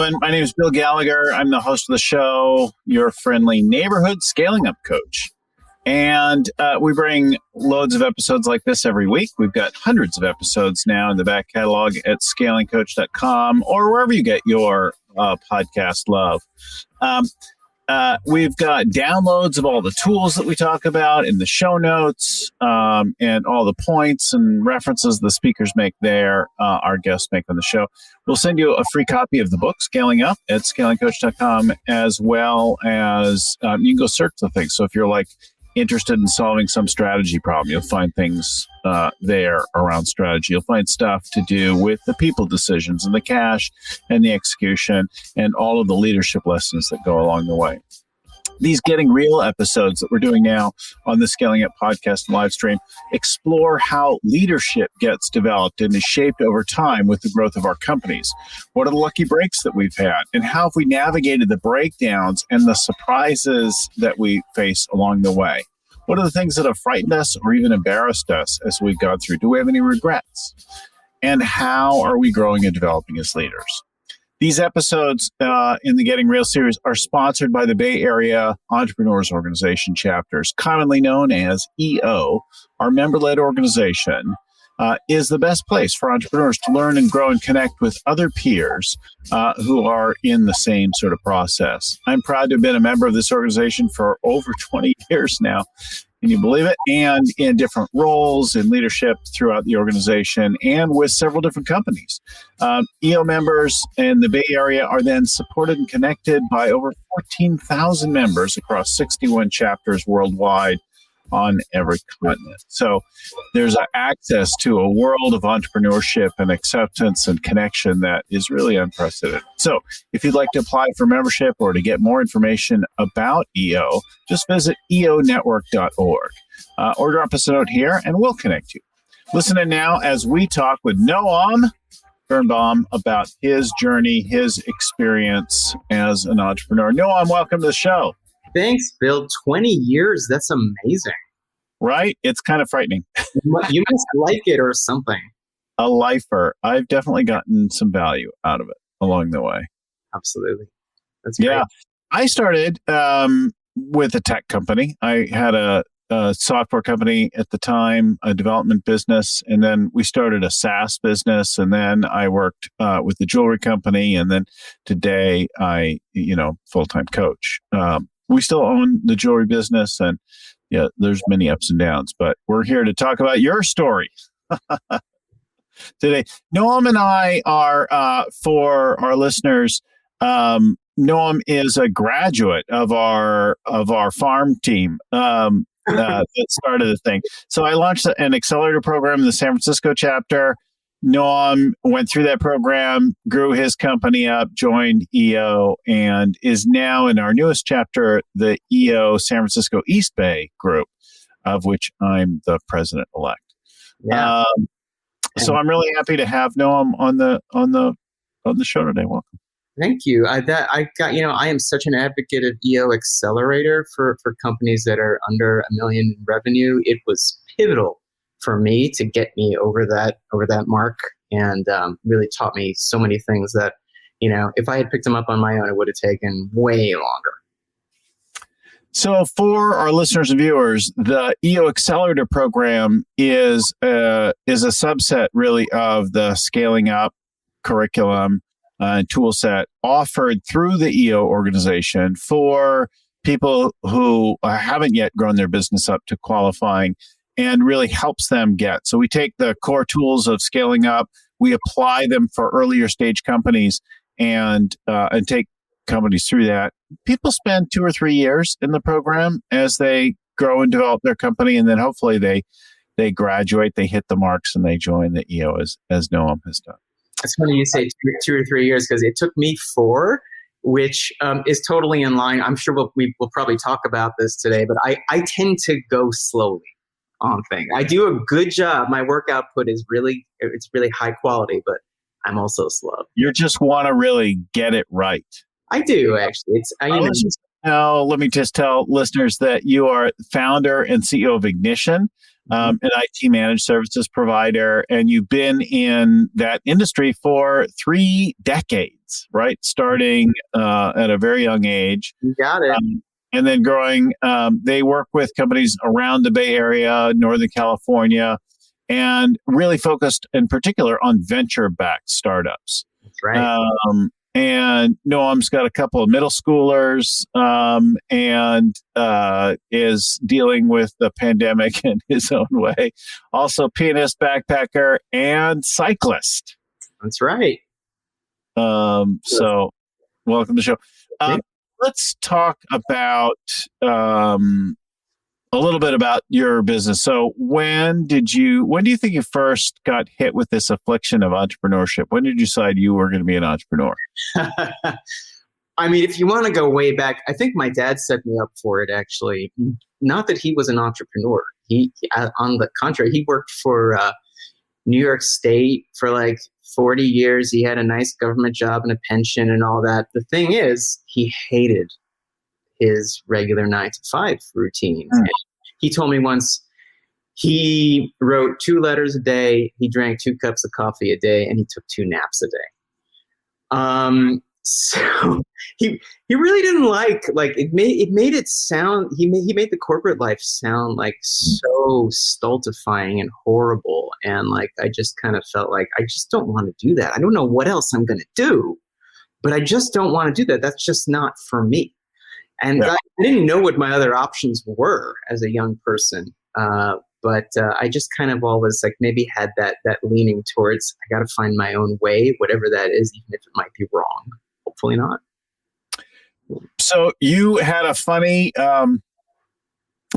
everyone. My name is Bill Gallagher. I'm the host of the show, your friendly neighborhood scaling up coach. And we bring loads of episodes like this every week. We've got hundreds of episodes now in the back catalog at scalingcoach.com or wherever you get your podcast love. We've got downloads of all the tools that we talk about in the show notes, and all the points and references the speakers make there, our guests make on the show. We'll send you a free copy of the book, Scaling Up, at scalingcoach.com, as well as you can go search the things. So if you're interested in solving some strategy problem, you'll find things there around strategy. You'll find stuff to do with the people decisions and the cash and the execution and all of the leadership lessons that go along the way. These Getting Real episodes that we're doing now on the Scaling Up podcast and live stream explore how leadership gets developed and is shaped over time with the growth of our companies. What are the lucky breaks that we've had? And how have we navigated the breakdowns and the surprises that we face along the way? What are the things that have frightened us or even embarrassed us as we've gone through? Do we have any regrets? And how are we growing and developing as leaders? These episodes in the Getting Real series are sponsored by the Bay Area Entrepreneurs Organization chapters, commonly known as EO. Our member-led organization is the best place for entrepreneurs to learn and grow and connect with other peers who are in the same sort of process. I'm proud to have been a member of this organization for over 20 years now. Can you believe it? And in different roles in leadership throughout the organization and with several different companies. EO members in the Bay Area are then supported and connected by over 14,000 members across 61 chapters worldwide on every continent. So there's access to a world of entrepreneurship and acceptance and connection that is really unprecedented. So if you'd like to apply for membership or to get more information about EO, just visit eonetwork.org or drop us a note here and we'll connect you. Listen in now as we talk with Noam Bimbaum about his journey, his experience as an entrepreneur. Noam, welcome to the show. Thanks, Bill. 20 years. That's amazing. Right? It's kind of frightening. You must like it or something. A lifer. I've definitely gotten some value out of it along the way. Absolutely. That's great. Yeah. I started with a tech company. I had a software company at the time, a development business, and then we started a SaaS business, and then I worked with the jewelry company, and then today I, full-time coach. We still own the jewelry business, and there's many ups and downs, but we're here to talk about your story today. Noam and I are, for our listeners, Noam is a graduate of our farm team that started the thing. So I launched an accelerator program in the San Francisco chapter. Noam went through that program, grew his company up, joined EO, and is now in our newest chapter, the EO San Francisco East Bay group, of which I'm the president-elect. Yeah. So I'm really happy to have Noam on the show today. Welcome. Thank you. I am such an advocate of EO Accelerator for companies that are under $1 million in revenue. It was pivotal for me to get me over that mark, and really taught me so many things that, if I had picked them up on my own, it would have taken way longer. So for our listeners and viewers, the EO Accelerator program is a subset really of the Scaling Up curriculum and tool set offered through the EO organization for people who haven't yet grown their business up to qualifying, and really helps them get. So we take the core tools of scaling up, we apply them for earlier stage companies, and take companies through that. People spend 2 or 3 years in the program as they grow and develop their company, and then hopefully they graduate, they hit the marks, and they join the EO as Noam has done. It's funny you say 2 or 3 years, because it took me 4, which is totally in line. I'm sure we'll probably talk about this today, but I tend to go slowly on things. I do a good job. My work output is really high quality, but I'm also slow. You just want to really get it right. I do, actually. Let me just tell listeners that you are founder and CEO of Ignition, an IT managed services provider, and you've been in that industry for 3 decades, right? Starting at a very young age. You got it. And then growing. They work with companies around the Bay Area, Northern California, and really focused in particular on venture-backed startups. That's right. And Noam's got a couple of middle schoolers and is dealing with the pandemic in his own way. Also, pianist, backpacker, and cyclist. That's right. So, welcome to the show. Let's talk about a little bit about your business. So, when do you think you first got hit with this affliction of entrepreneurship? When did you decide you were going to be an entrepreneur? I mean, if you want to go way back, I think my dad set me up for it, actually. Not that he was an entrepreneur. He on the contrary, he worked for New York State for like 40 years. He had a nice government job and a pension and all that. The thing is, he hated his regular 9-to-5 routine. He told me once he wrote 2 letters a day, he drank 2 cups of coffee a day, and he took 2 naps a day. So he really didn't like it made it sound, he made the corporate life sound like so stultifying and horrible. And like, I just kind of felt like, I just don't want to do that. I don't know what else I'm going to do, but I just don't want to do that. That's just not for me. And I didn't know what my other options were as a young person. But I just kind of always like maybe had that leaning towards, I got to find my own way, whatever that is, even if it might be wrong. Hopefully not. So you had a funny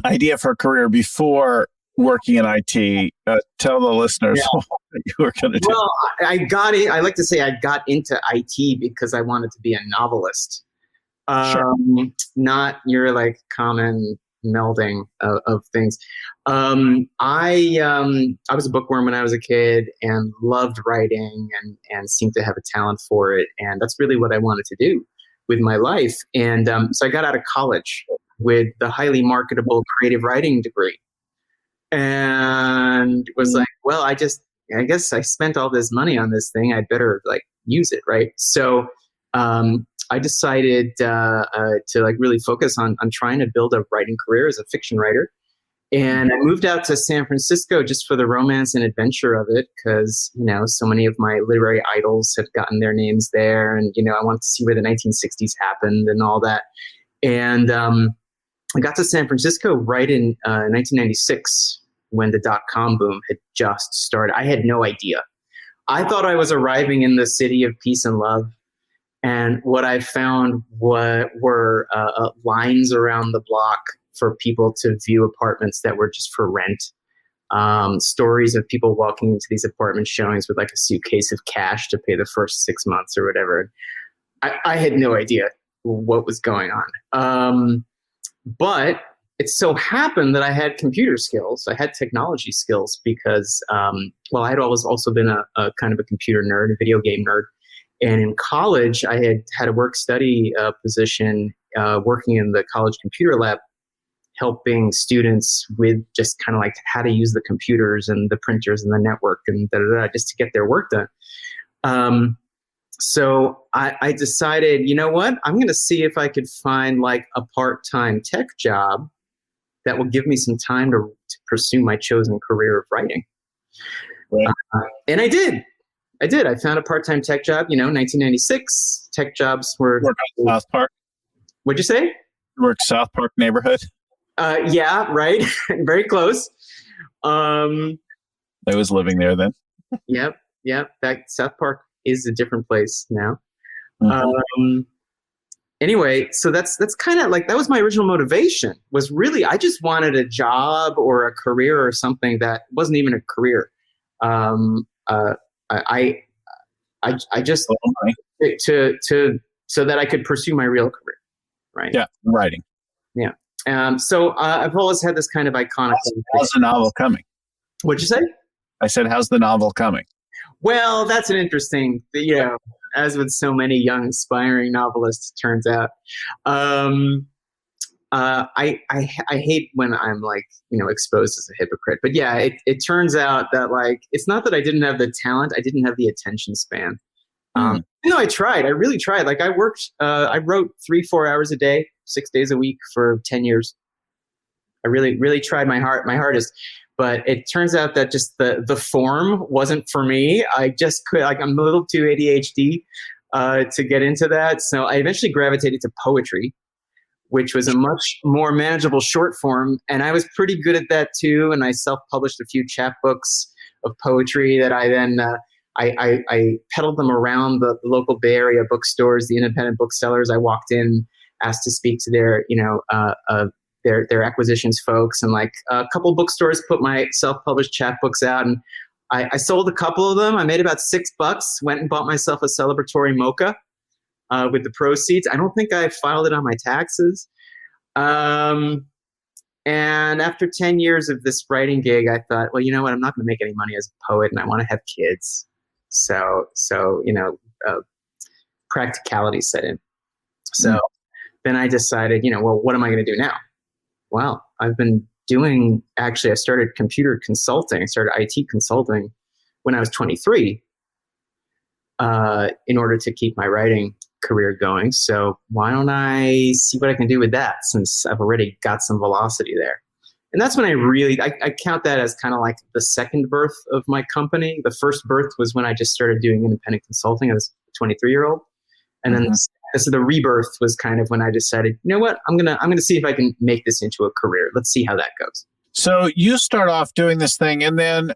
idea for a career before working in IT. Tell the listeners what you were going to do. Well, I like to say I got into IT because I wanted to be a novelist. Not your like common melding of things. I was a bookworm when I was a kid and loved writing and seemed to have a talent for it. And that's really what I wanted to do with my life. And so I got out of college with the highly marketable creative writing degree and was like, well, I guess I spent all this money on this thing. I'd better like use it. Right. So, I decided to like really focus on trying to build a writing career as a fiction writer. And I moved out to San Francisco just for the romance and adventure of it because, you know, so many of my literary idols had gotten their names there. And, you know, I wanted to see where the 1960s happened and all that. And I got to San Francisco right in 1996 when the dot-com boom had just started. I had no idea. I thought I was arriving in the city of peace and love. And what I found were lines around the block for people to view apartments that were just for rent. Stories of people walking into these apartment showings with like a suitcase of cash to pay the first 6 months or whatever. I had no idea what was going on. But it so happened that I had computer skills. I had technology skills because, I had always also been a kind of a computer nerd, a video game nerd. And in college, I had a work-study position working in the college computer lab, helping students with just kind of like how to use the computers and the printers and the network and just to get their work done. So I decided, you know what? I'm going to see if I could find like a part-time tech job that will give me some time to pursue my chosen career of writing. Right. And I did. I found a part-time tech job, 1996. Tech jobs were... Work in South Park? What'd you say? Work South Park neighborhood? Yeah, right. Very close. I was living there then. Yep. That South Park is a different place now. Mm-hmm. Anyway, so that's kind of like, that was my original motivation, was really, I just wanted a job or a career or something that wasn't even a career. I just so that I could pursue my real career, right? Yeah, writing. Yeah. So I've always had this kind of iconic. How's the novel coming? What'd you say? I said, how's the novel coming? Well, that's an interesting, as with so many young aspiring novelists, it turns out. I hate when I'm like, exposed as a hypocrite. But yeah, it turns out that like, it's not that I didn't have the talent, I didn't have the attention span. Mm. I tried. I really tried. Like I wrote 3-4 hours a day, 6 days a week for 10 years. I really, really tried my hardest. But it turns out that just the form wasn't for me. I just could, like, I'm a little too ADHD to get into that. So I eventually gravitated to poetry, which was a much more manageable short form. And I was pretty good at that too. And I self-published a few chapbooks of poetry that I then I peddled them around the local Bay Area bookstores, the independent booksellers. I walked in, asked to speak to their, their acquisitions folks, and like a couple bookstores put my self-published chapbooks out, and I sold a couple of them. I made about $6, went and bought myself a celebratory mocha with the proceeds. I don't think I filed it on my taxes. And after 10 years of this writing gig, I thought, well, you know what? I'm not going to make any money as a poet, and I want to have kids. So practicality set in. So then I decided, well, what am I going to do now? Well, I've been doing, actually, I started computer consulting. I started IT consulting when I was 23 in order to keep my writing career going. So why don't I see what I can do with that, since I've already got some velocity there. And that's when I count that as kind of like the second birth of my company. The first birth was when I just started doing independent consulting as a 23-year-old. And then so the rebirth was kind of when I decided, you know what, I'm gonna see if I can make this into a career. Let's see how that goes. So you start off doing this thing, and then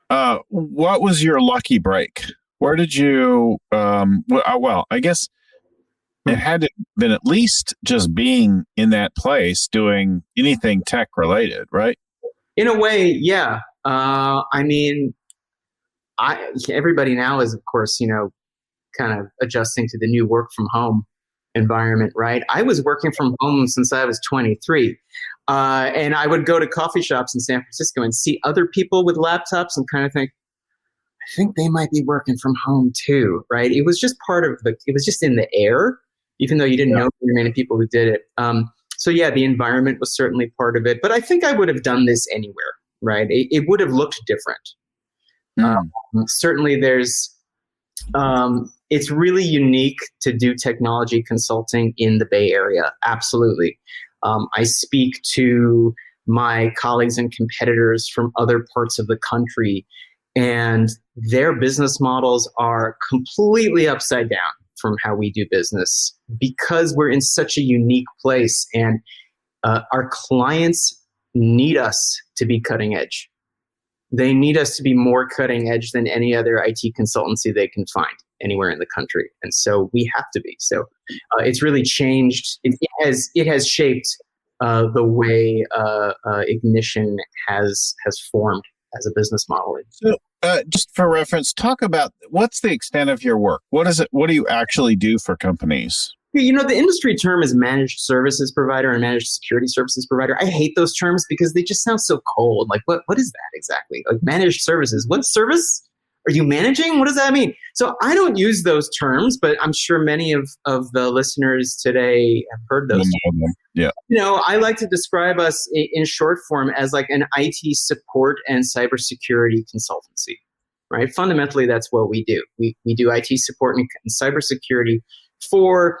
what was your lucky break? Where did you? Well, I guess it had to have been at least just being in that place doing anything tech related, right? In a way, yeah. I mean, everybody now is, of course, kind of adjusting to the new work from home environment, right? I was working from home since I was 23. And I would go to coffee shops in San Francisco and see other people with laptops and kind of think, I think they might be working from home too, right? It was just it was just in the air, even though you didn't know very many people who did it. So yeah, the environment was certainly part of it, but I think I would have done this anywhere, right? It would have looked different. Certainly it's really unique to do technology consulting in the Bay Area. Absolutely. I speak to my colleagues and competitors from other parts of the country, and their business models are completely upside down from how we do business, because we're in such a unique place, and our clients need us to be cutting edge. They need us to be more cutting edge than any other IT consultancy they can find anywhere in the country. And so we have to be. So it's really changed. It has shaped the way Ignition has formed as a business model. So just for reference, talk about what's the extent of your work? What is it? What do you actually do for companies? The industry term is managed services provider and managed security services provider. I hate those terms because they just sound so cold. Like, what is that exactly? Like, managed services. What service are you managing? What does that mean? So I don't use those terms, but I'm sure many of the listeners today have heard those. Yeah. I like to describe us in short form as like an IT support and cybersecurity consultancy, right? Fundamentally, that's what we do. We do IT support and cybersecurity for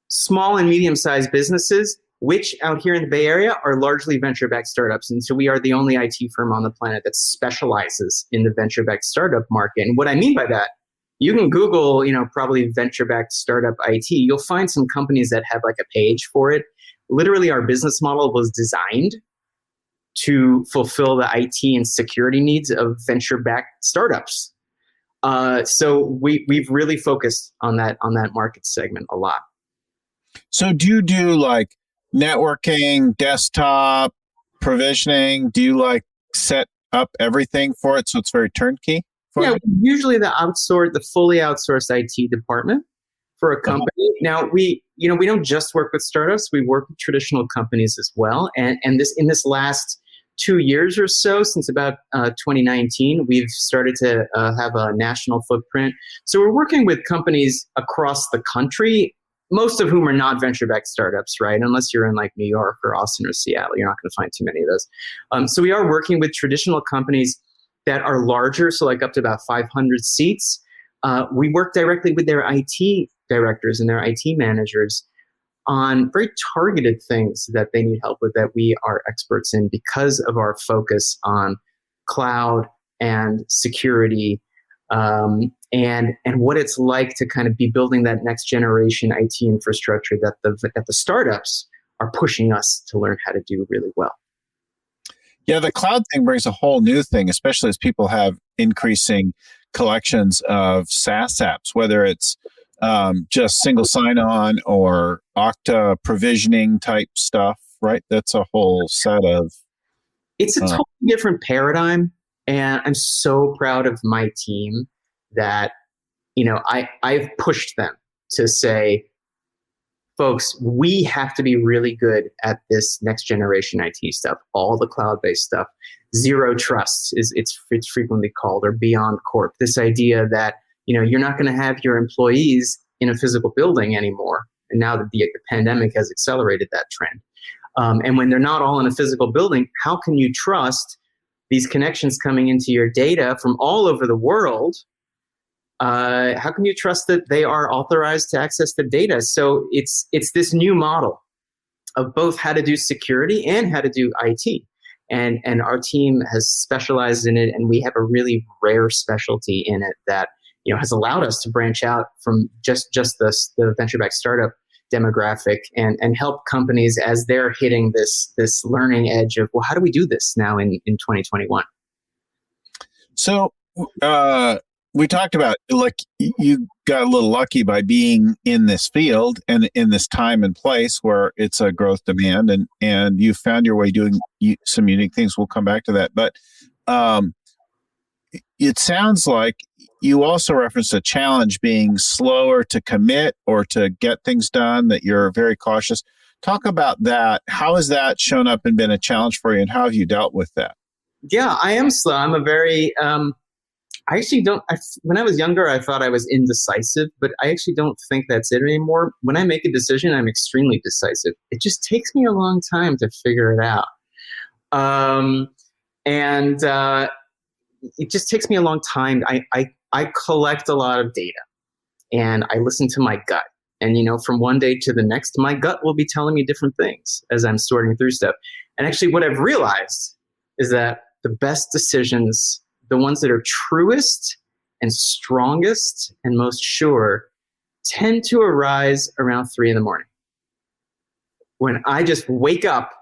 small and medium-sized businesses, which out here in the Bay Area are largely venture-backed startups. And so we are the only IT firm on the planet that specializes in the venture-backed startup market. And what I mean by that, you can Google, probably venture-backed startup IT. You'll find some companies that have like a page for it. Literally, our business model was designed to fulfill the IT and security needs of venture-backed startups. So we've really focused on that market segment a lot. So do you do like networking, desktop, provisioning? Do you like set up everything for it so it's very turnkey? Usually the fully outsourced IT department for a company. Now we don't just work with startups, we work with traditional companies as well. And in this last 2 years or so, since about 2019, we've started to have a national footprint. So we're working with companies across the country most of whom are not venture-backed startups, right? Unless you're in like New York or Austin or Seattle, you're not going to find too many of those. So we are working with traditional companies that are larger, so like up to about 500 seats. We work directly with their IT directors and their IT managers on very targeted things that they need help with that we are experts in because of our focus on cloud and security, and what it's like to kind of be building that next generation IT infrastructure that the startups are pushing us to learn how to do really well. Yeah, the cloud thing brings a whole new thing, especially as people have increasing collections of SaaS apps, whether it's just single sign-on or Okta provisioning type stuff, right? That's a whole set of... It's a totally different paradigm, and I'm so proud of my team that, I've pushed them to say, folks, we have to be really good at this next generation IT stuff, all the cloud-based stuff. ZeroTrust it's frequently called, or Beyond Corp. This idea that, you're not going to have your employees in a physical building anymore. And now that the pandemic has accelerated that trend. And when they're not all in a physical building, how can you trust these connections coming into your data from all over the world? How can you trust that they are authorized to access the data? So it's this new model of both how to do security and how to do IT. And our team has specialized in it, and we have a really rare specialty in it that has allowed us to branch out from just the venture-backed startup demographic and help companies as they're hitting this learning edge of, well, how do we do this now in 2021? So we talked about, like, you got a little lucky by being in this field and in this time and place where it's a growth demand, and you found your way doing some unique things. We'll come back to that. But it sounds like you also referenced a challenge being slower to commit or to get things done, that you're very cautious. Talk about that. How has that shown up and been a challenge for you, and how have you dealt with that? Yeah, I am slow. I'm a very, I actually don't, when I was younger, I thought I was indecisive, but I actually don't think that's it anymore. When I make a decision, I'm extremely decisive. It just takes me a long time to figure it out. And it just takes me a long time. I collect a lot of data, and I listen to my gut. And, from one day to the next, my gut will be telling me different things as I'm sorting through stuff. And actually what I've realized is that the best decisions, the ones that are truest and strongest and most sure, tend to arise around 3 a.m. when I just wake up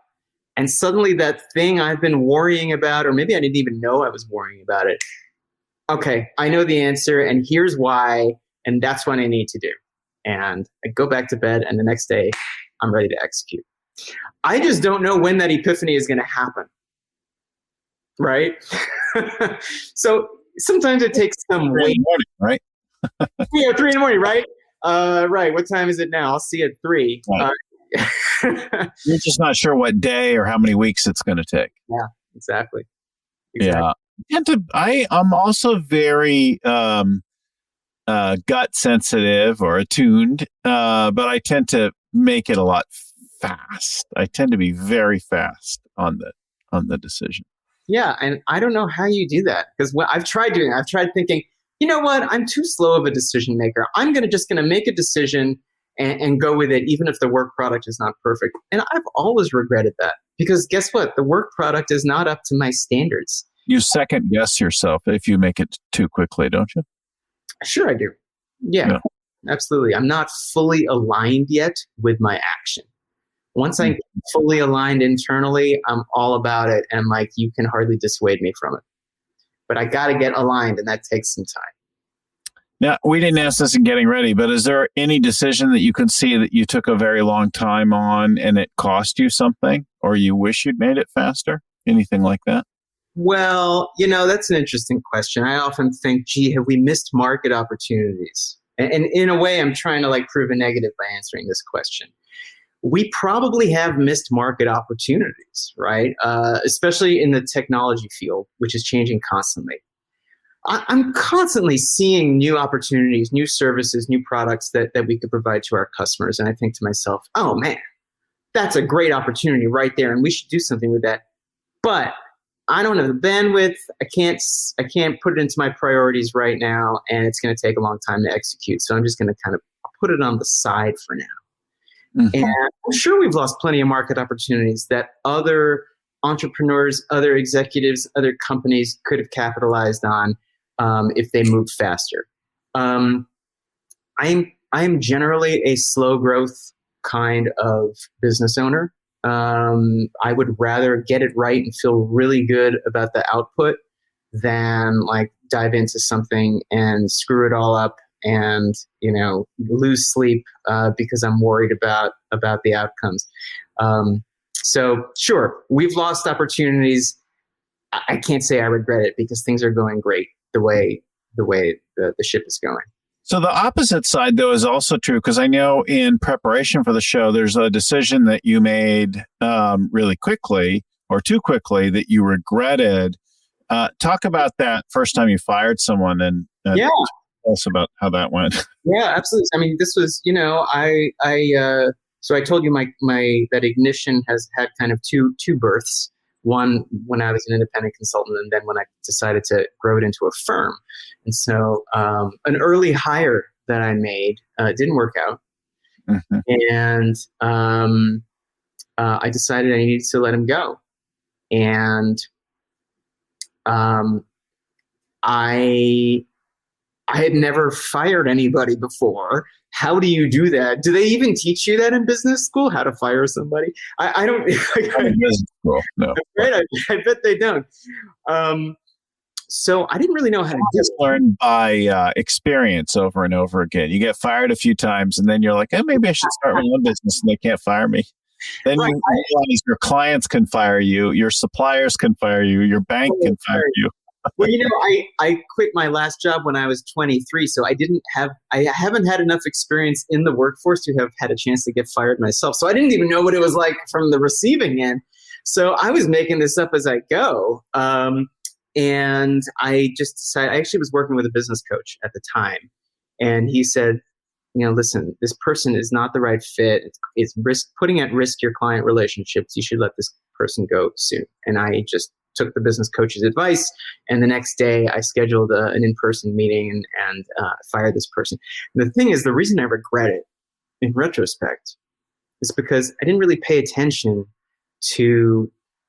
and suddenly that thing I've been worrying about, or maybe I didn't even know I was worrying about it. Okay, I know the answer, and here's why, and that's what I need to do. And I go back to bed, and the next day I'm ready to execute. I just don't know when that epiphany is going to happen. Right? So sometimes it takes some wait. Right? Yeah, 3 a.m, right? Right. What time is it now? I'll see you at 3. Right. You're just not sure what day or how many weeks it's going to take. Yeah, exactly. Yeah. I'm also very gut sensitive or attuned, but I tend to make it a lot fast. I tend to be very fast on the decision. Yeah, and I don't know how you do that, because I've tried doing it. I've tried thinking, you know what, I'm too slow of a decision maker. I'm just going to make a decision and go with it, even if the work product is not perfect. And I've always regretted that, because guess what? The work product is not up to my standards. You second guess yourself if you make it too quickly, don't you? Sure, I do. Yeah, absolutely. I'm not fully aligned yet with my action. Once I'm fully aligned internally, I'm all about it. And like, you can hardly dissuade me from it. But I got to get aligned, and that takes some time. Now, we didn't ask this in getting ready, but is there any decision that you can see that you took a very long time on and it cost you something, or you wish you'd made it faster? Anything like that? Well, that's an interesting question. I often think, gee, have we missed market opportunities? And in a way, I'm trying to prove a negative by answering this question. We probably have missed market opportunities, right? Especially in the technology field, which is changing constantly. I'm constantly seeing new opportunities, new services, new products that we could provide to our customers. And I think to myself, oh man, that's a great opportunity right there. And we should do something with that. But I don't have the bandwidth. I can't put it into my priorities right now. And it's going to take a long time to execute. So I'm just going to kind of put it on the side for now. Mm-hmm. And I'm sure we've lost plenty of market opportunities that other entrepreneurs, other executives, other companies could have capitalized on if they moved faster. I'm generally a slow growth kind of business owner. I would rather get it right and feel really good about the output than like dive into something and screw it all up and, lose sleep because I'm worried about the outcomes. So sure, we've lost opportunities. I can't say I regret it because things are going great the way the ship is going. So the opposite side, though, is also true, because I know in preparation for the show, there's a decision that you made really quickly or too quickly that you regretted. Talk about that first time you fired someone and yeah. Tell us about how that went. Yeah, absolutely. I mean, this was, so I told you my that Ignition has had kind of two births. One when I was an independent consultant, and then when I decided to grow it into a firm. And so an early hire that I made didn't work out. Mm-hmm. And I decided I needed to let him go. And I had never fired anybody before. How do you do that? Do they even teach you that in business school, how to fire somebody? I don't. No. Right? I bet they don't. So I didn't really know how to do it. Learn by experience over and over again. You get fired a few times, and then you're like, maybe I should start my own business, and they can't fire me. Then you realize your clients can fire you, your suppliers can fire you, your bank can fire you. Well, I quit my last job when I was 23, so I haven't had enough experience in the workforce to have had a chance to get fired myself. So I didn't even know what it was like from the receiving end. So I was making this up as I go. And I just decided, I actually was working with a business coach at the time. And he said, listen, this person is not the right fit. It's putting at risk your client relationships. You should let this person go soon. And I just took the business coach's advice. And the next day I scheduled an in-person meeting and fired this person. And the thing is, the reason I regret it in retrospect is because I didn't really pay attention to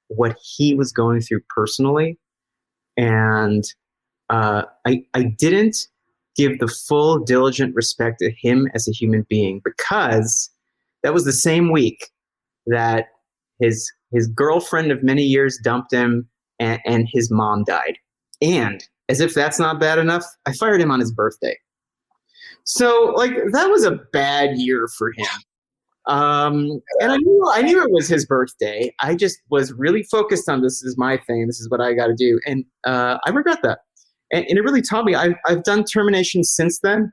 what he was going through personally. And I didn't give the full diligent respect to him as a human being, because that was the same week that his girlfriend of many years dumped him and his mom died. And as if that's not bad enough, I fired him on his birthday. So that was a bad year for him. And I knew it was his birthday. I just was really focused on, this is my thing. This is what I got to do. And I regret that. And it really taught me. I've done terminations since then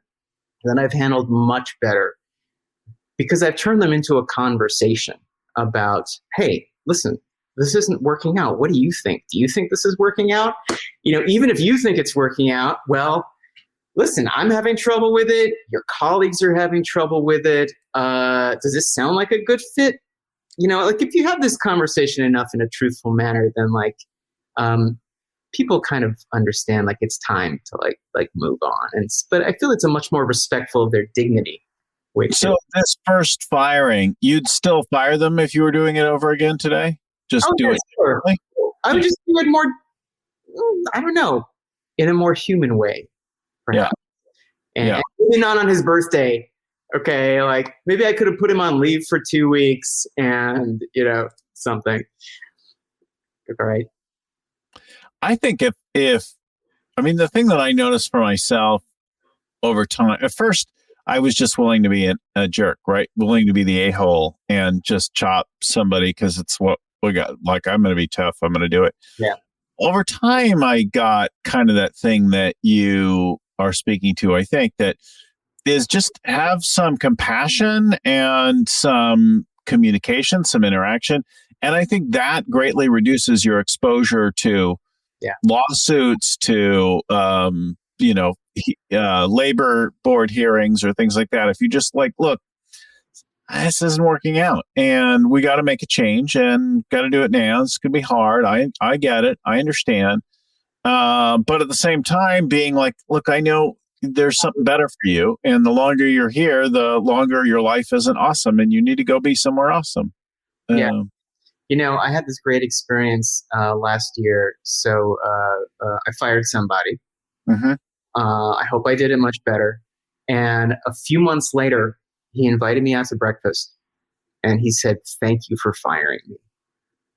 that I've handled much better, because I've turned them into a conversation about, hey, listen, this isn't working out. What do you think? Do you think this is working out? Even if you think it's working out, well, listen, I'm having trouble with it. Your colleagues are having trouble with it. Does this sound like a good fit? If you have this conversation enough in a truthful manner, then people kind of understand it's time to move on. But I feel it's a much more respectful of their dignity. So this first firing, you'd still fire them if you were doing it over again today? Just do it. Sure. I would just do it more, I don't know, in a more human way. Perhaps. Yeah. And maybe not on his birthday. Okay. Maybe I could have put him on leave for 2 weeks and, something. All right. I think the thing that I noticed for myself over time, at first I was just willing to be a jerk, right? Willing to be the a-hole and just chop somebody because it's what we got. I'm going to be tough. I'm going to do it. Yeah. Over time, I got kind of that thing that you are speaking to, I think, that is just have some compassion and some communication, some interaction. And I think that greatly reduces your exposure to lawsuits to, labor board hearings or things like that. If you just like, look, this isn't working out and we got to make a change and got to do it now. It's going to be hard. I get it. I understand. But at the same time being like, look, I know there's something better for you. And the longer you're here, the longer your life isn't awesome and you need to go be somewhere awesome. Yeah. I had this great experience last year. So I fired somebody. Mm-hmm. I hope I did it much better. And a few months later, he invited me out to breakfast and he said, "Thank you for firing me.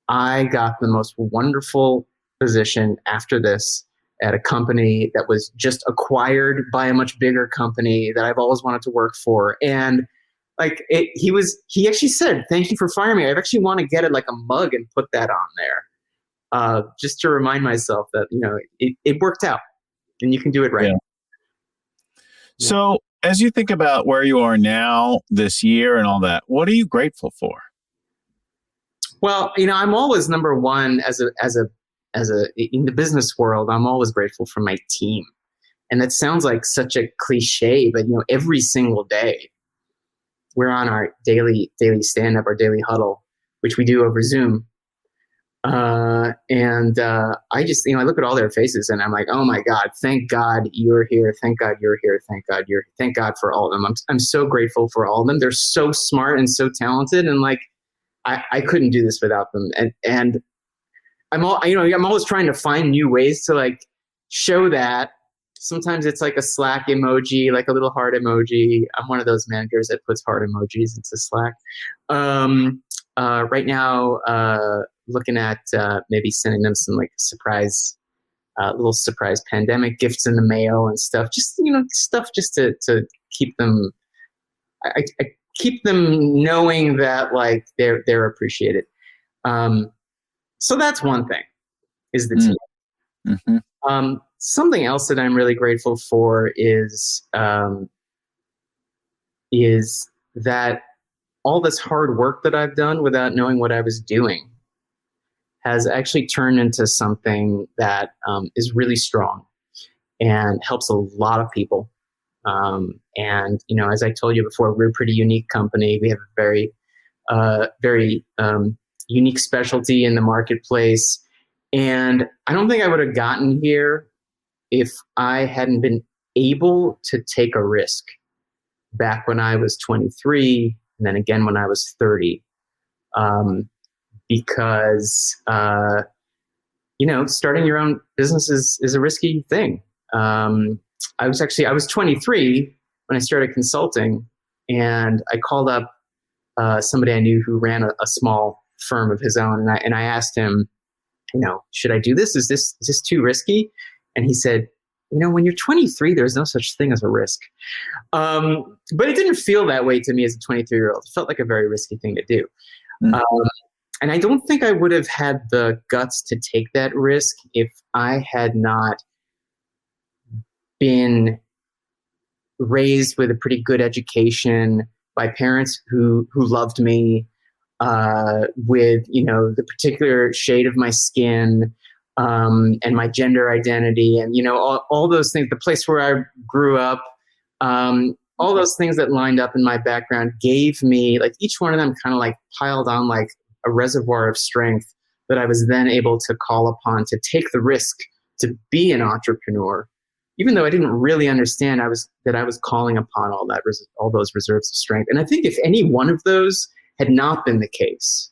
I got the most wonderful position after this at a company that was just acquired by a much bigger company that I've always wanted to work for." And he actually said, "Thank you for firing me. I actually want to get it like a mug and put that on there, just to remind myself that, it worked out and you can do it right." Yeah. So as you think about where you are now this year and all that, what are you grateful for? Well, I'm always number one in the business world. I'm always grateful for my team. And that sounds like such a cliche, but every single day we're on our daily stand up, our daily huddle, which we do over Zoom. I just, I look at all their faces and I'm like, oh my God, thank God you're here. Thank God you're here. Thank God for all of them. I'm so grateful for all of them. They're so smart and so talented. And I couldn't do this without them. And I'm always trying to find new ways to show that. Sometimes it's like a Slack emoji, like a little heart emoji. I'm one of those managers that puts heart emojis into Slack. Right now, looking at maybe sending them some little surprise pandemic gifts in the mail and stuff. Just stuff just to keep them. I keep them knowing that they're appreciated. So that's one thing, is the team. Mm-hmm. Something else that I'm really grateful for is that all this hard work that I've done without knowing what I was doing has actually turned into something that is really strong and helps a lot of people. And as I told you before, we're a pretty unique company. We have a very unique specialty in the marketplace. And I don't think I would have gotten here if I hadn't been able to take a risk back when I was 23 and then again when I was 30. Because starting your own business is a risky thing. I was 23 when I started consulting, and I called up somebody I knew who ran a small firm of his own, and I asked him, should I do this? Is this too risky? And he said, when you're 23, there's no such thing as a risk. But it didn't feel that way to me as a 23-year-old. It felt like a very risky thing to do. Mm-hmm. And I don't think I would have had the guts to take that risk if I had not been raised with a pretty good education by parents who loved me, with the particular shade of my skin, and my gender identity, and all those things. The place where I grew up, all those things that lined up in my background gave me, each one of them kind of piled on a reservoir of strength that I was then able to call upon to take the risk to be an entrepreneur, even though I didn't really understand that I was calling upon all those reserves of strength. And I think if any one of those had not been the case,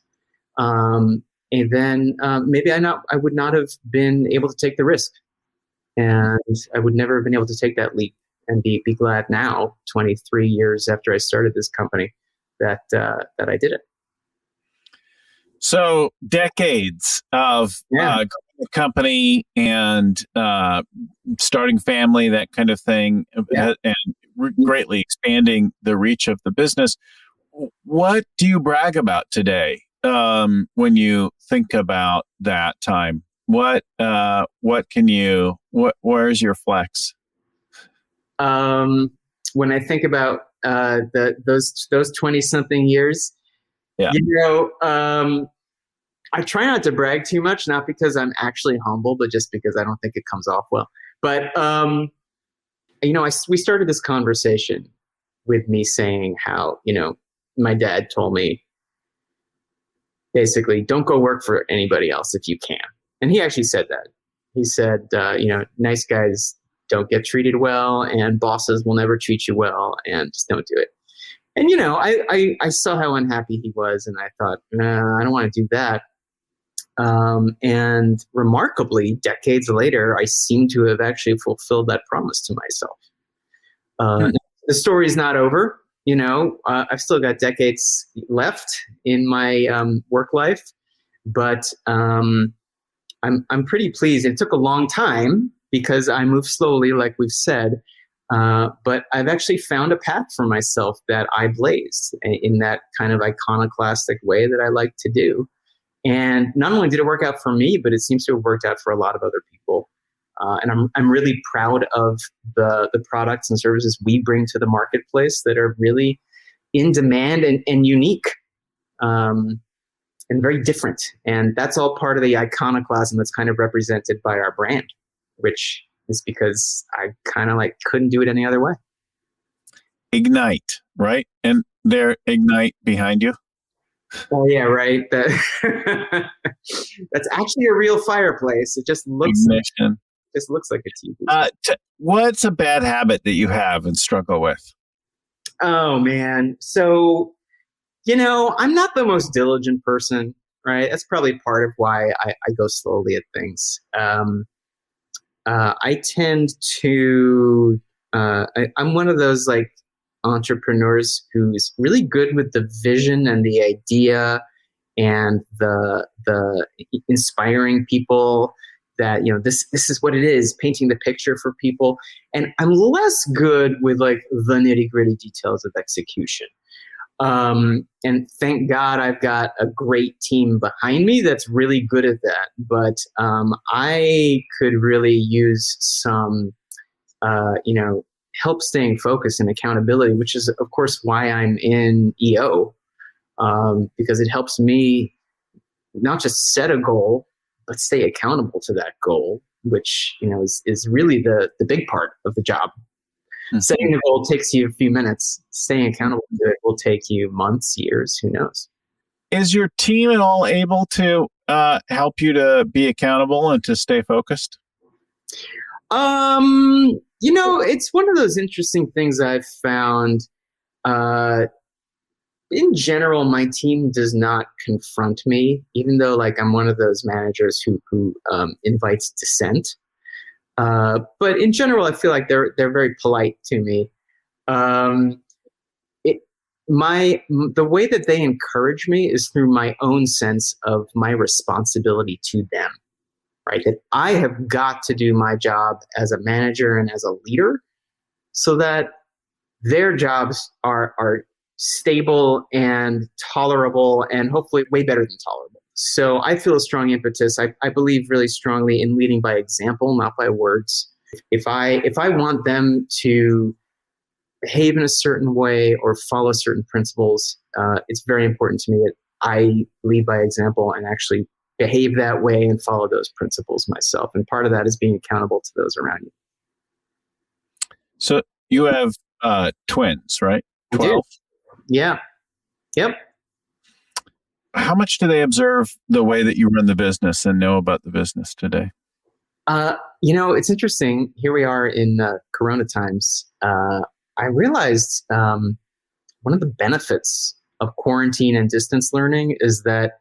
and then maybe I would not have been able to take the risk, and I would never have been able to take that leap and be glad now, 23 years after I started this company, that I did it. So decades of growing a company and starting family, that kind of thing, and greatly expanding the reach of the business. What do you brag about today when you think about that time? Where's your flex? When I think about those 20-something years, I try not to brag too much, not because I'm actually humble, but just because I don't think it comes off well. But we started this conversation with me saying how, my dad told me basically, don't go work for anybody else if you can. And he actually said that. He said, nice guys don't get treated well, and bosses will never treat you well, and just don't do it. And, I saw how unhappy he was, and I thought, nah, I don't want to do that. And remarkably, decades later, I seem to have actually fulfilled that promise to myself. The story's not over. I've still got decades left in my work life, but I'm pretty pleased. It took a long time because I move slowly, like we've said, but I've actually found a path for myself that I blazed in that kind of iconoclastic way that I like to do. And not only did it work out for me, but it seems to have worked out for a lot of other people. And I'm really proud of the products and services we bring to the marketplace that are really in demand and unique and very different. And that's all part of the iconoclasm that's kind of represented by our brand, which is because I kind of couldn't do it any other way. Ignite, right? And there, Ignite behind you. Oh yeah, right. That's actually a real fireplace. It just looks Ignition. Just looks like a TV. What's a bad habit that you have and struggle with? Oh man. So, I'm not the most diligent person, right? That's probably part of why I go slowly at things. I tend to, I'm one of those entrepreneurs who's really good with the vision and the idea and the inspiring people that, this is what it is, painting the picture for people. And I'm less good with the nitty gritty details of execution. And thank God I've got a great team behind me that's really good at that. But I could really use some, help staying focused and accountability, which is, of course, why I'm in EO, because it helps me not just set a goal, but stay accountable to that goal, which is really the big part of the job. Mm-hmm. Setting the goal takes you a few minutes. Staying accountable to it will take you months, years, who knows. Is your team at all able to help you to be accountable and to stay focused? It's one of those interesting things I've found. In general, my team does not confront me, even though I'm one of those managers who invites dissent. But in general, I feel like they're very polite to me. The way that they encourage me is through my own sense of my responsibility to them, right? That I have got to do my job as a manager and as a leader so that their jobs are stable and tolerable and hopefully way better than tolerable. So I feel a strong impetus. I believe really strongly in leading by example, not by words. If I want them to behave in a certain way or follow certain principles, it's very important to me that I lead by example and actually behave that way and follow those principles myself. And part of that is being accountable to those around you. So you have twins, right? 12? Yeah. Yep. How much do they observe the way that you run the business and know about the business today? It's interesting. Here we are in Corona times. I realized one of the benefits of quarantine and distance learning is that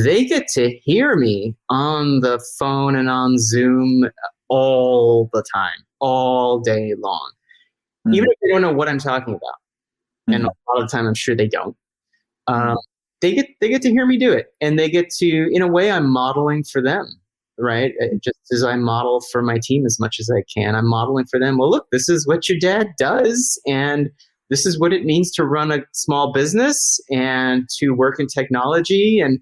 they get to hear me on the phone and on Zoom all the time, all day long, even if they don't know what I'm talking about. And a lot of the time, I'm sure they don't. They get to hear me do it, and they get to, in a way, I'm modeling for them, right? Just as I model for my team as much as I can, I'm modeling for them. Well, look, this is what your dad does, and this is what it means to run a small business and to work in technology, and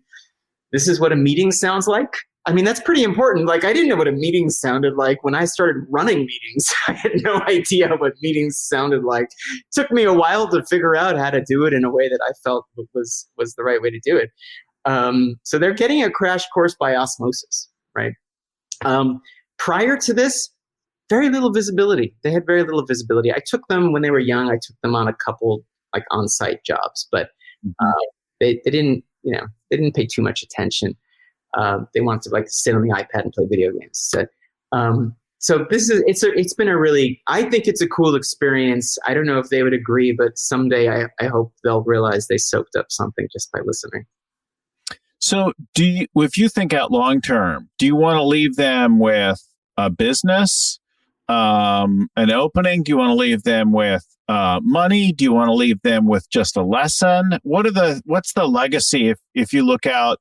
this is what a meeting sounds like. I mean, that's pretty important. I didn't know what a meeting sounded like when I started running meetings. I had no idea what meetings sounded like. It took me a while to figure out how to do it in a way that I felt was the right way to do it. So they're getting a crash course by osmosis, right? Prior to this, very little visibility. They had very little visibility. I took them when they were young. I took them on a couple like on-site jobs, but they didn't, they didn't pay too much attention. They wanted to like sit on the iPad and play video games. So it's been a really, I think it's a cool experience. I don't know if they would agree, but someday I hope they'll realize they soaked up something just by listening. So if you think out long term, do you want to leave them with a business, an opening? Do you want to leave them with money? Do you want to leave them with just a lesson? What's the legacy if you look out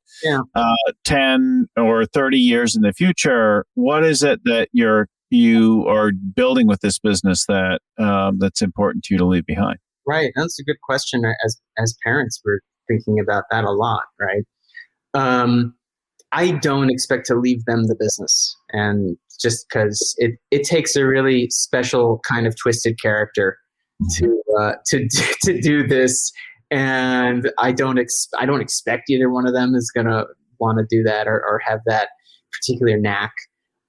10 or 30 years in the future? What is it that you are building with this business that that's important to you to leave behind? Right, that's a good question. As parents, we're thinking about that a lot, right? I don't expect to leave them the business, and just because it takes a really special kind of twisted character to do this, and I don't expect either one of them is gonna want to do that or have that particular knack.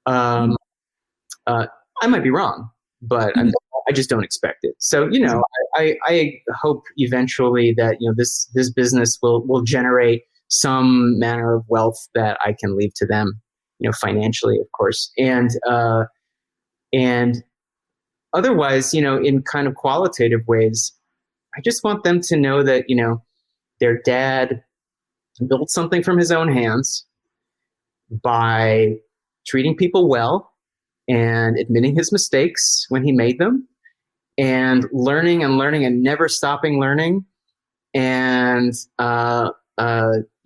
I might be wrong, but I just don't expect it. So I hope eventually that this business will generate some manner of wealth that I can leave to them, financially, of course, and otherwise, in kind of qualitative ways, I just want them to know that their dad built something from his own hands by treating people well and admitting his mistakes when he made them, and learning and never stopping learning, and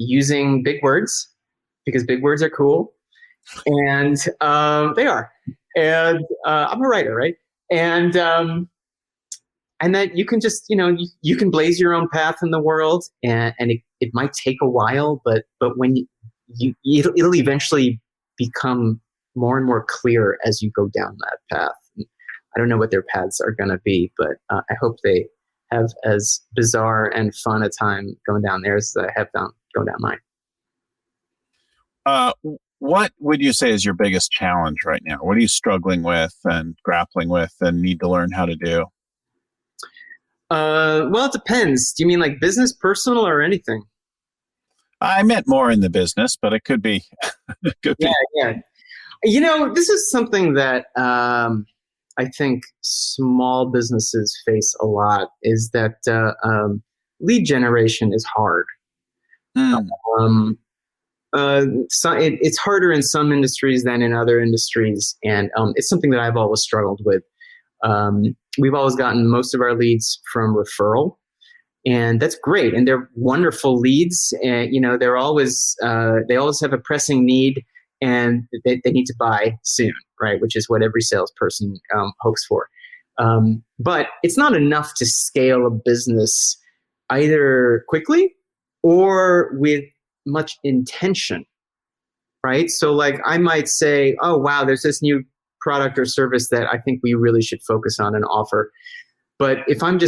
using big words because big words are cool, and they are. And I'm a writer, right? And that you can just you can blaze your own path in the world, and it might take a while, but when it'll eventually become more and more clear as you go down that path. I don't know what their paths are going to be, but I hope they have as bizarre and fun a time going down theirs as I have going down mine. What would you say is your biggest challenge right now? What are you struggling with and grappling with and need to learn how to do? Well, it depends. Do you mean like business, personal, or anything? I meant more in the business, but it could be. Yeah. This is something that I think small businesses face a lot, is that lead generation is hard. It's harder in some industries than in other industries, and it's something that I've always struggled with. We've always gotten most of our leads from referral, and that's great, and they're wonderful leads, and they always have a pressing need, and they need to buy soon, right? Which is what every salesperson hopes for. But it's not enough to scale a business either quickly or with much intention, right? So like I might say, oh, wow, there's this new product or service that I think we really should focus on and offer. But if I'm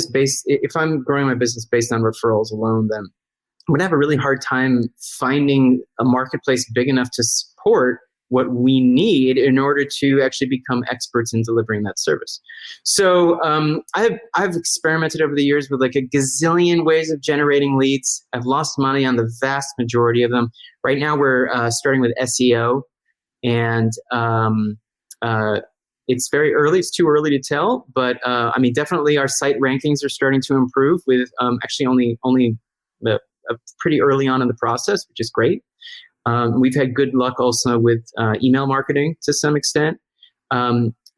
growing my business based on referrals alone, then I'm going to have a really hard time finding a marketplace big enough to support what we need in order to actually become experts in delivering that service. So I've experimented over the years with like a gazillion ways of generating leads. I've lost money on the vast majority of them. Right now we're starting with SEO, and it's very early. It's too early to tell, but definitely our site rankings are starting to improve with actually only pretty early on in the process, which is great. We've had good luck also with email marketing to some extent.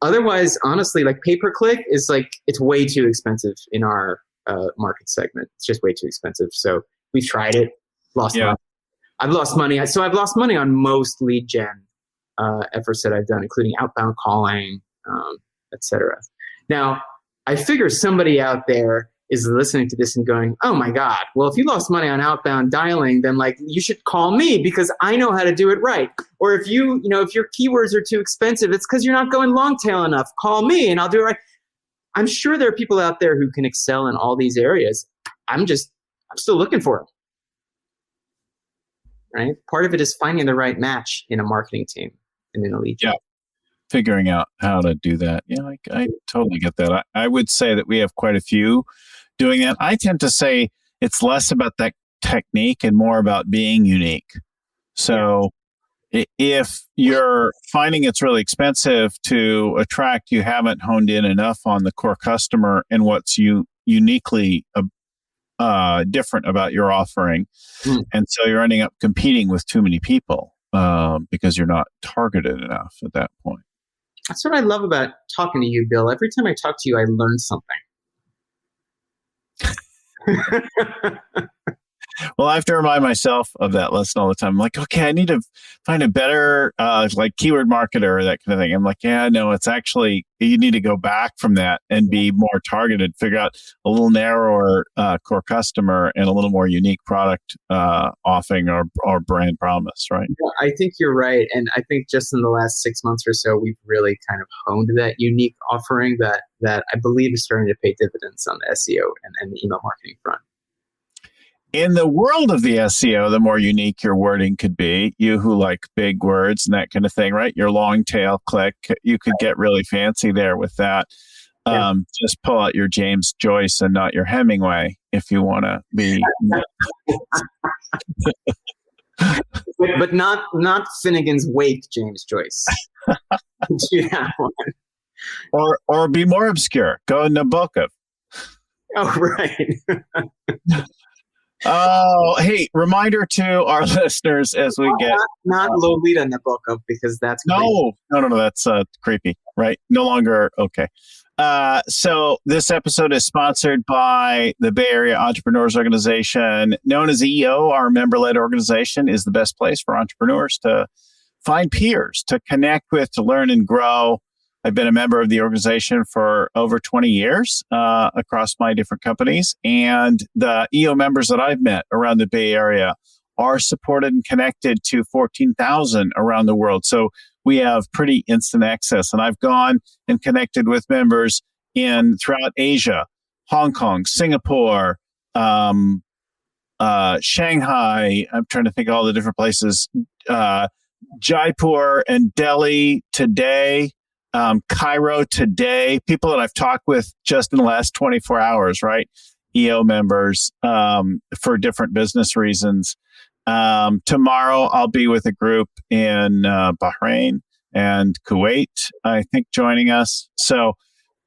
Otherwise, honestly, like pay-per-click is it's way too expensive in our market segment. It's just way too expensive. So we've tried it, lost money. I've lost money. So I've lost money on most lead gen efforts that I've done, including outbound calling, etc. Now, I figure somebody out there is listening to this and going, oh my God, well, if you lost money on outbound dialing, then you should call me because I know how to do it right. Or if if your keywords are too expensive, it's because you're not going long tail enough. Call me and I'll do it right. I'm sure there are people out there who can excel in all these areas. I'm still looking for them. right? Part of it is finding the right match in a marketing team and in a lead gen. Yeah. Figuring out how to do that. Yeah, I totally get that. I would say that we have quite a few doing that. I tend to say it's less about that technique and more about being unique. So if you're finding it's really expensive to attract, you haven't honed in enough on the core customer and what's uniquely different about your offering. And so you're ending up competing with too many people because you're not targeted enough at that point. That's what I love about talking to you, Bill. Every time I talk to you, I learn something. Well, I have to remind myself of that lesson all the time. I'm like, okay, I need to find a better like keyword marketer or that kind of thing. I'm like, yeah, no, it's actually, you need to go back from that and be more targeted, figure out a little narrower core customer and a little more unique product offering or brand promise, right? I think you're right. And I think just in the last 6 months or so, we've really kind of honed that unique offering that I believe is starting to pay dividends on the SEO and the email marketing front. In the world of the SEO, the more unique your wording could be, you who like big words and that kind of thing, right? Your long tail click, you could get really fancy there with that. Just pull out your James Joyce and not your Hemingway if you want to be. but not Finnegan's Wake, James Joyce. Do that one. Or be more obscure. Go Nabokov. Oh, right. Oh, hey, reminder to our listeners as we get... Not Lolita Nabokov, because that's... No, that's creepy, right? No longer, okay. So this episode is sponsored by the Bay Area Entrepreneurs Organization. Known as EO, our member-led organization is the best place for entrepreneurs to find peers, to connect with, to learn and grow. I've been a member of the organization for over 20 years across my different companies. And the EO members that I've met around the Bay Area are supported and connected to 14,000 around the world. So we have pretty instant access. And I've gone and connected with members throughout Asia, Hong Kong, Singapore, Shanghai. I'm trying to think of all the different places. Jaipur and Delhi today. Cairo today, people that I've talked with just in the last 24 hours, right? EO members for different business reasons. Tomorrow, I'll be with a group in Bahrain and Kuwait, I think, joining us. So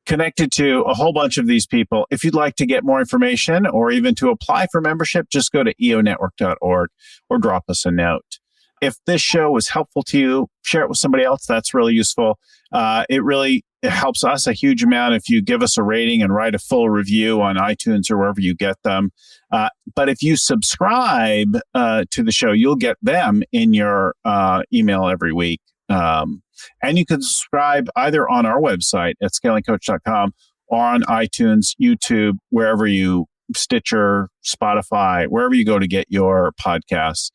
connected to a whole bunch of these people. If you'd like to get more information or even to apply for membership, just go to eonetwork.org or drop us a note. If this show was helpful to you, share it with somebody else. That's really useful. It helps us a huge amount if you give us a rating and write a full review on iTunes or wherever you get them. But if you subscribe to the show, you'll get them in your email every week. And you can subscribe either on our website at scalingcoach.com or on iTunes, YouTube, wherever you Stitcher, Spotify, wherever you go to get your podcasts.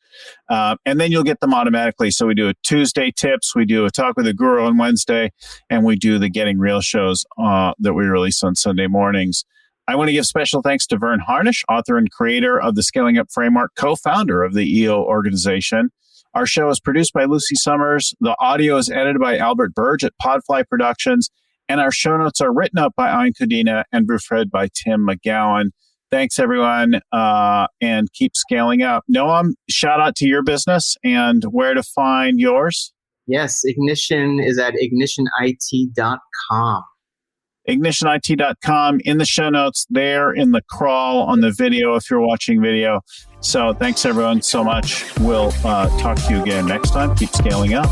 And then you'll get them automatically. So we do a Tuesday tips, we do a talk with a guru on Wednesday, and we do the Getting Real shows that we release on Sunday mornings. I want to give special thanks to Vern Harnish, author and creator of the Scaling Up Framework, co-founder of the EO organization. Our show is produced by Lucy Summers. The audio is edited by Albert Burge at Podfly Productions. And our show notes are written up by Ayn Kudina and proofread by Tim McGowan. Thanks, everyone, and keep scaling up. Noam, shout out to your business and where to find yours. Yes, Ignition is at ignitionit.com. Ignitionit.com in the show notes there in the crawl on the video if you're watching video. So thanks, everyone, so much. We'll talk to you again next time. Keep scaling up.